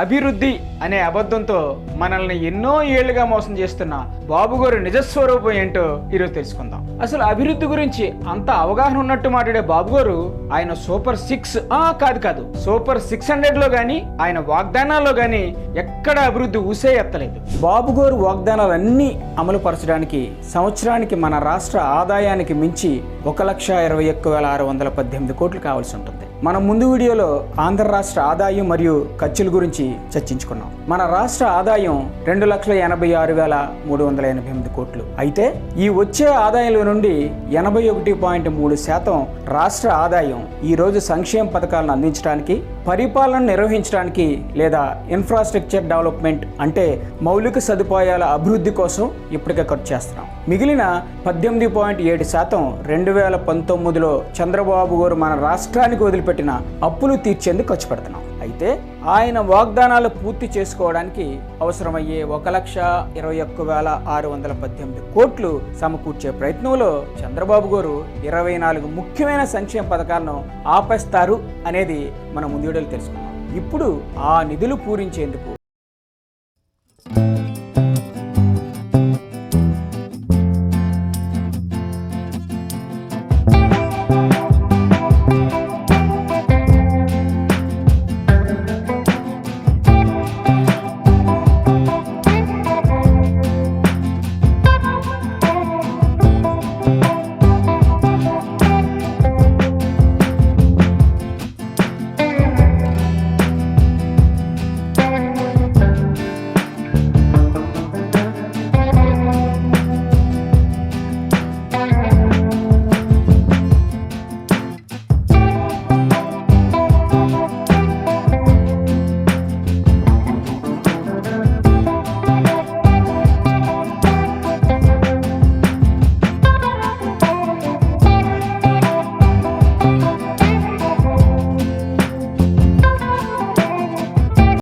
అభివృద్ధి అనే అబద్ధంతో మనల్ని ఎన్నో ఏళ్లుగా మోసం చేస్తున్న బాబు గారు నిజస్వరూపం ఏంటో ఈరోజు తెలుసుకుందాం. అసలు అభివృద్ధి గురించి అంత అవగాహన ఉన్నట్టు మాట్లాడే బాబు గారు ఆయన సూపర్ 6 కాదు సూపర్ 600లో గానీ ఆయన వాగ్దానాల్లో గానీ ఎక్కడ అభివృద్ధి ఊసే ఎత్తలేదు. బాబు గారు వాగ్దానాలన్నీ అమలు పరచడానికి సంవత్సరానికి మన రాష్ట్ర ఆదాయానికి మించి 1,21,618 కోట్లు కావాల్సి ఉంటుంది. మనం ముందు వీడియోలో ఆంధ్ర రాష్ట్ర ఆదాయం మరియు ఖర్చుల గురించి చర్చించుకున్నాం. మన రాష్ట్ర ఆదాయం 2,86,388 కోట్లు. అయితే ఈ వచ్చే ఆదాయంలో నుండి 81.3% రాష్ట్ర ఆదాయం ఈ రోజు సంక్షేమ పథకాలను అందించడానికి, పరిపాలన నిర్వహించడానికి లేదా ఇన్ఫ్రాస్ట్రక్చర్ డెవలప్మెంట్ అంటే మౌలిక సదుపాయాల అభివృద్ధి కోసం ఇప్పటికే ఖర్చు చేస్తున్నాం. మిగిలిన 18.7% 2019లో చంద్రబాబు గారు మన రాష్ట్రానికి వదిలిపెట్టిన అప్పులు తీర్చేందుకు ఖర్చు పెడుతున్నాం. అయితే ఆయన వాగ్దానాలు పూర్తి చేసుకోవడానికి అవసరమయ్యే 1,21,618 కోట్లు సమకూర్చే ప్రయత్నంలో చంద్రబాబు గారు 24 ముఖ్యమైన సంక్షేమ పథకాలను ఆపేస్తారు అనేది మనం ముందు వీడియోలో తెలుసుకున్నాం. ఇప్పుడు ఆ నిధులు పూరించేందుకు